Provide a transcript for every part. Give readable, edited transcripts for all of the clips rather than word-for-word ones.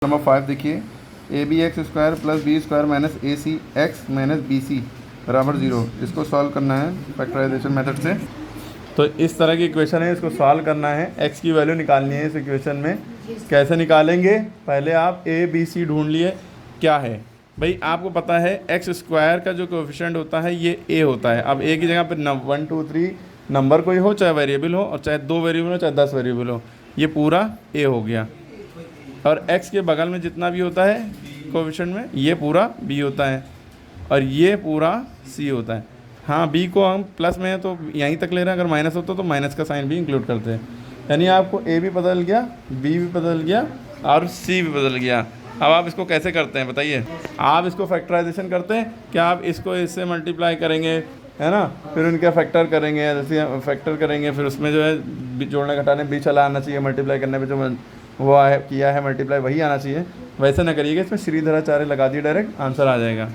Number 5 देखिए, a b x square plus B square minus A c x minus b c बराबर 0। इसको solve करना है factorisation method से। तो इस तरह की इक्वेशन है, इसको सॉल्व करना है, एक्स की वैल्यू निकालनी है इस इक्वेशन में। कैसे निकालेंगे? पहले आप ए बी सी ढूंढ लिए क्या है भाई। आपको पता है एक्स स्क्वायर का जो कोएफिशिएंट होता है ये ए होता है। अब ए की जगह पर 1 2 3 नंबर कोई हो, चाहे वेरिएबल हो, और चाहे 2 वेरिएबल हो, चाहे 10 वेरिएबल हो, ये पूरा ए हो गया। और x के बगल में जितना भी होता है कोएफिशिएंट में, ये पूरा b होता है और ये पूरा c होता है। हाँ, b को हम प्लस में है तो यहीं तक ले रहे हैं, अगर माइनस होता तो माइनस का साइन भी इंक्लूड करते हैं। यानी आपको a भी बदल गया, b भी बदल गया और c भी बदल गया। अब आप इसको कैसे करते हैं बताइए? आप इसको फैक्टराइजेशन करते हैं क्या? आप इसको इससे मल्टीप्लाई करेंगे, है ना, फिर उनका फैक्टर करेंगे, जैसे फैक्टर करेंगे, फिर उसमें जो है जोड़ने घटाने b चला आना चाहिए, मल्टीप्लाई करने पे जो वो है किया है मल्टीप्लाई वही आना चाहिए। वैसे ना करिएगा, इसमें श्रीधराचार्य लगा दिए, डायरेक्ट आंसर आ जाएगा।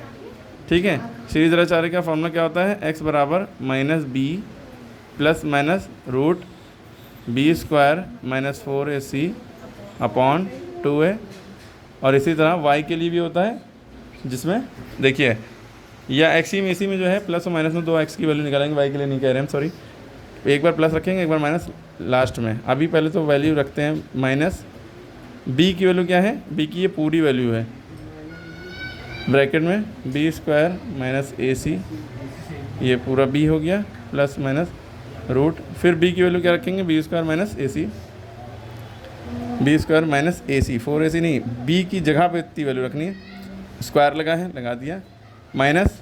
ठीक है, श्रीधराचार्य का फॉर्मूला क्या होता है? x बराबर minus b plus minus root B square minus 4ac upon 2a। और इसी तरह y के लिए भी होता है, जिसमें देखिए या इसी में जो है प्लस और माइनस में 2x की वैल्यू निकालेंगे, y के लिए नहीं कह रहे हम, सॉरी। एक बार प्लस रखेंगे, एक बार माइनस लास्ट में। अभी पहले तो वैल्यू रखते हैं माइनस। b की वैल्यू क्या है? b की ये पूरी वैल्यू है, ब्रैकेट में बी स्क्वायर माइनस ए सी, ये पूरा b हो गया, प्लस माइनस रूट, फिर b की वैल्यू क्या रखेंगे? बी स्क्वायर माइनस ए सी, बी स्क्वायर माइनस ए सी, 4ac नहीं, b की जगह पे इतनी वैल्यू रखनी है, स्क्वायर लगा है, लगा दिया, माइनस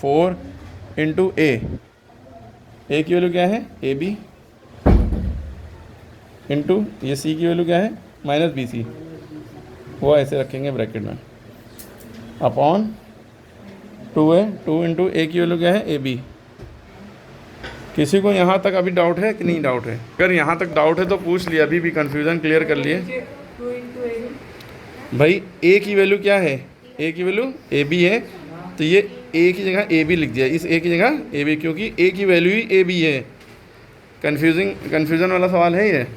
4 इंटू ए की वैल्यू क्या है? ए बी, इंटू ये सी की वैल्यू क्या है? माइनस बी सी, वो ऐसे रखेंगे ब्रैकेट में, अपॉन 2a, 2 इंटू ए की वैल्यू क्या है? A b. किसी को यहाँ तक अभी डाउट है कि नहीं डाउट है? अगर यहाँ तक डाउट है तो पूछ लिया, अभी भी कन्फ्यूज़न क्लियर कर लिए भाई। ए की वैल्यू क्या है? ए की वैल्यू ए बी है, तो ये ए की जगह ए बी लिख दिया, इस ए की जगह ए बी, क्योंकि ए की वैल्यू ही ए बी है। कन्फ्यूज़न वाला सवाल है ये,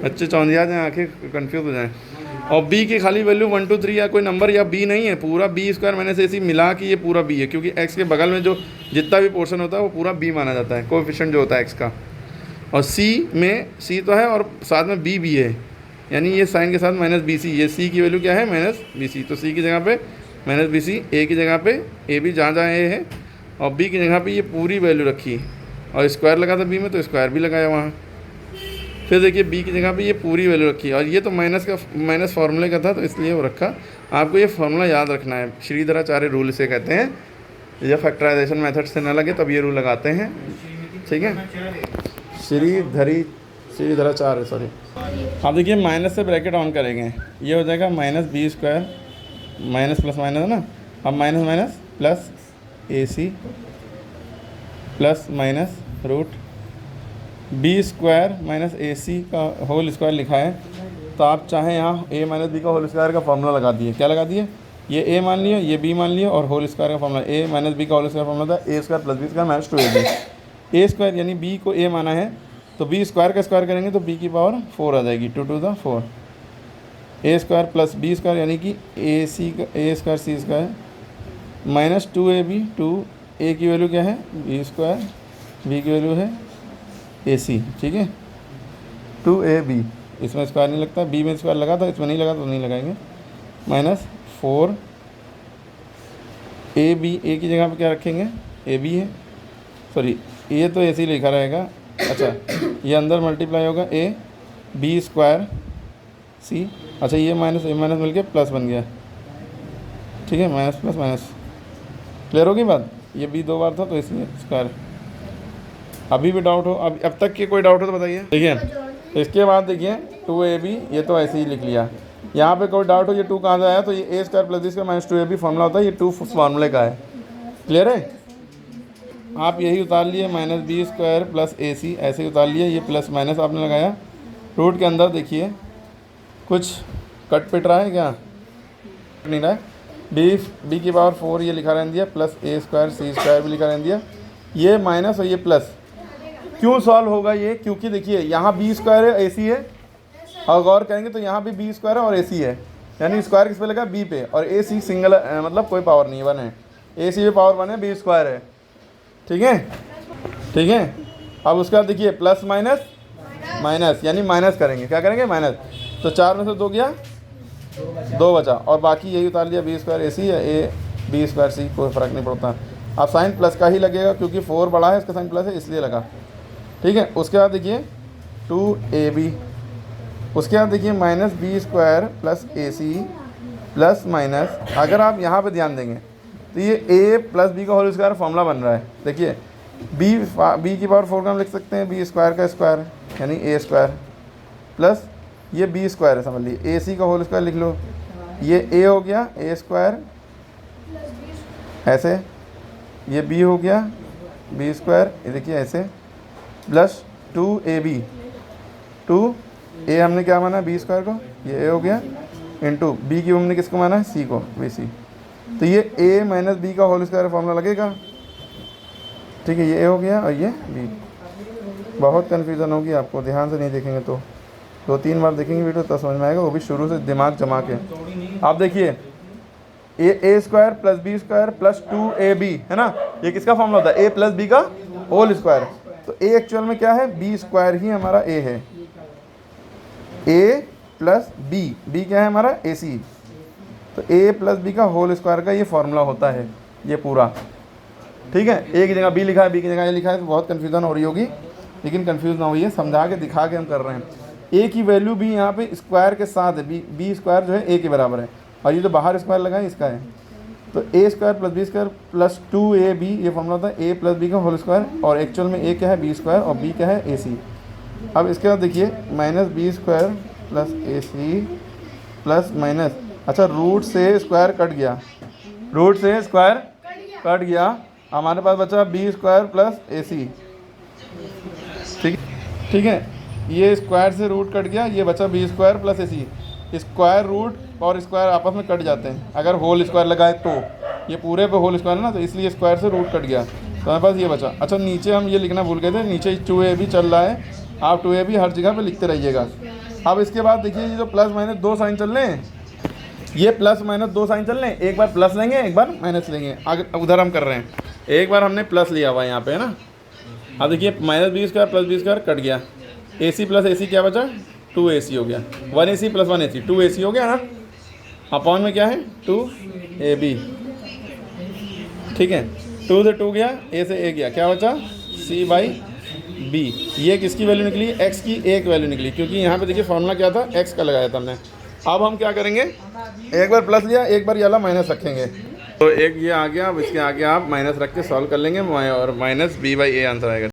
बच्चे चौंधिया जाएँ, आंखें कन्फ्यूज हो जाएँ। और b की खाली वैल्यू 1 2 3 या कोई नंबर या b नहीं है, पूरा बी स्क्वायर माइनस ए सी मिला के ये पूरा b है, क्योंकि x के बगल में जो जितना भी पोर्शन होता है वो पूरा b माना जाता है, कोएफिशिएंट जो होता है x का। और c में c तो है और साथ में b भी है, यानी ये साइन के साथ माइनस बी सी, ये c की वैल्यू क्या है? माइनस बी सी, तो c की जगह पे माइनस बी सी, ए की जगह पे ए बी जहाँ जहाँ ए है, और b की जगह पे ये पूरी वैल्यू रखी, और स्क्वायर लगा था b में तो स्क्वायर भी लगाया वहाँ। फिर देखिए b की जगह पे ये पूरी वैल्यू रखी, और ये तो माइनस फार्मूले का था तो इसलिए वो रखा। आपको ये फार्मूला याद रखना है, श्रीधराचार्य रूल से कहते हैं, या फैक्टराइजेशन मेथड से ना लगे तब ये रूल लगाते हैं। ठीक है, श्रीधराचार्य, सॉरी। अब देखिए माइनस से ब्रैकेट ऑन करेंगे, ये हो जाएगा minus B square minus plus minus है ना, अब minus minus plus A C plus minus root B square minus ए सी का होल स्क्वायर लिखा है, तो आप चाहें यहाँ ए माइनस बी का होल स्क्वायर का फॉर्मूला लगा दिए। क्या लगा दिए? ये ए मान लिया, ये बी मान लिया, और होल स्क्वायर का फॉर्मूला ए माइनस बी का होल स्क्वायर फॉर्मूला था A square plus B square minus 2ab। A square यानी बी को ए माना है, तो बी स्क्वायर का स्क्वायर करेंगे तो बी की पावर 4 आ जाएगी, 2 2 the 4। A square plus B square यानी कि ए सी का a square c square minus 2ab, 2 a की वैल्यू क्या है? बी स्क्वायर, बी की वैल्यू है ए सी, ठीक है, 2ab, इसमें स्क्वायर नहीं लगता, बी में स्क्वायर लगा था, इसमें नहीं लगा तो नहीं लगाएंगे, माइनस 4 ए बी, ए की जगह पे क्या रखेंगे? ए बी है, सॉरी ए तो ऐसे ही लिखा रहेगा, अच्छा ये अंदर मल्टीप्लाई होगा ए बी स्क्वायर सी, अच्छा ये माइनस ए माइनस मिल के प्लस बन गया, ठीक है, माइनस प्लस माइनस। क्लियर होगी बात? ये बी 2 बार था तो इसलिए स्क्वायर। अभी भी डाउट हो, अब तक के कोई डाउट हो तो बताइए। देखिए इसके बाद देखिए 2ab, ये तो ऐसे ही लिख लिया। यहाँ पे कोई डाउट हो ये 2 कहाँ से आया, तो ये A square plus B square minus 2ab formula होता है, ये 2 फार्मूले का है। क्लियर है? आप यही उतार लिए, minus B square plus A सी, ऐसे ही उतार लिए, ये प्लस माइनस आपने लगाया। रूट के अंदर देखिए कुछ कट पिट रहा है क्या? नहीं रहा है। बी की पावर 4 ये लिखा रहने दिया, प्लस ए स्क्वायर सी स्क्वायर भी लिखा रहने दिया, ये माइनस और ये प्लस। क्यों सॉल्व होगा ये? क्योंकि देखिए यहाँ बी स्क्वायर है, ए सी है, और गौर करेंगे तो यहाँ भी बी स्क्वायर है और ए सी है, यानी स्क्वायर किस पे लगा, बी पे, और ए सी सिंगल मतलब कोई पावर नहीं है, 1 है। ए सी पे पावर 1 है, बी स्क्वायर है। ठीक है, ठीक है। अब उसके बाद देखिए प्लस माइनस माइनस, यानी माइनस करेंगे, क्या करेंगे, माइनस। तो 4 में से 2 गया, 2 बचा, और बाकी यही उतार लिया, बी स्क्वायर ए सी या ए बी स्क्वायर सी, कोई फ़र्क नहीं पड़ता। अब साइन प्लस का ही लगेगा क्योंकि 4 बड़ा है, इसका साइन प्लस है इसलिए लगा। ठीक है, उसके बाद देखिए 2ab, उसके बाद देखिए minus B square plus A C plus minus, अगर आप यहाँ पे ध्यान देंगे तो ये a प्लस बी का होल स्क्वायर फॉर्मूला बन रहा है। देखिए बी की पावर 4 का हम लिख सकते हैं बी स्क्वायर का स्क्वायर, यानी ए स्क्वायर, प्लस ये बी स्क्वायर है, समझ लीजिए, ए सी का होल स्क्वायर लिख लो, ये ए हो गया ए स्क्वायर ऐसे, ये बी हो गया बी स्क्वायर, ये देखिए ऐसे, प्लस 2ab, 2a हमने क्या माना बी स्क्वायर को, ये a हो गया, इंटू बी की हमने किसको माना है, सी को, बी सी। तो ये a माइनस बी का होल स्क्वायर फॉर्मूला लगेगा। ठीक है, ये a हो गया और ये b। बहुत कन्फ्यूज़न होगी आपको, ध्यान से नहीं देखेंगे तो, 2-3 बार देखेंगे वीडियो तब समझ में आएगा, वो भी शुरू से दिमाग जमा के। आप देखिए A square plus B square plus 2ab है ना, ये किसका फॉर्मूला होता है, a प्लस बी का होल स्क्वायर। तो a एक्चुअल में क्या है, बी स्क्वायर ही हमारा a है, a प्लस बी क्या है हमारा ए सी, तो a प्लस बी का होल स्क्वायर का ये फॉर्मूला होता है, ये पूरा। ठीक है, ए की जगह बी लिखा है, बी की जगह ए लिखा है, तो बहुत कन्फ्यूज़न हो रही होगी, लेकिन कन्फ्यूज़ ना होइए, समझा के दिखा के हम कर रहे हैं। a की वैल्यू भी यहाँ पे स्क्वायर के साथ है, बी स्क्वायर जो है a के बराबर है, और ये जो बाहर स्क्वायर लगा है इसका है, तो a square plus B square plus 2ab, ये फॉर्मूला होता है a प्लस बी का होल स्क्वायर, और एक्चुअल में a क्या है बी स्क्वायर और b क्या है ए सी। अब इसके बाद देखिए minus B square plus A C plus minus, अच्छा रूट से स्क्वायर कट गया, रूट से स्क्वायर कट गया, हमारे पास बचा बी स्क्वायर प्लस ए सी। ठीक है, ये स्क्वायर से रूट कट गया, ये बचा B square plus A C. Square root और स्क्वायर आपस में कट जाते हैं अगर होल स्क्वायर लगाए तो, ये पूरे पे होल स्क्वायर है ना, तो इसलिए स्क्वायर से रूट कट गया, तो हमारे पास ये बचा। अच्छा नीचे हम ये लिखना भूल गए थे, नीचे 2ab चल रहा है, आप 2ab हर जगह पे लिखते रहिएगा। अब इसके बाद देखिए ये जो प्लस माइनस 2 साइन चल रहे हैं, ये प्लस माइनस 2 साइन चल रहे हैं, एक बार प्लस लेंगे एक बार माइनस लेंगे, आगे उधर हम कर रहे हैं, एक बार हमने प्लस लिया हुआ है यहाँ पे है ना। अब देखिए minus B square plus B square cut गया, ए सी प्लस ए सी क्या बचा, 2ac हो गया, 1ac प्लस 1ac 2ac हो गया ना, अपॉन में क्या है 2ab। ठीक है, 2 से 2 गया, a से a गया, क्या बचा c/b। ये किसकी वैल्यू निकली, x की एक वैल्यू निकली, क्योंकि यहाँ पे देखिए फॉर्मूला क्या था, x का लगाया था हमने। अब हम क्या करेंगे, एक बार प्लस लिया एक बार ये वाला माइनस रखेंगे, तो एक ये आ गया, अब इसके आगे आप माइनस रख के सॉल्व कर लेंगे और माइनस b/a आंसर आएगा।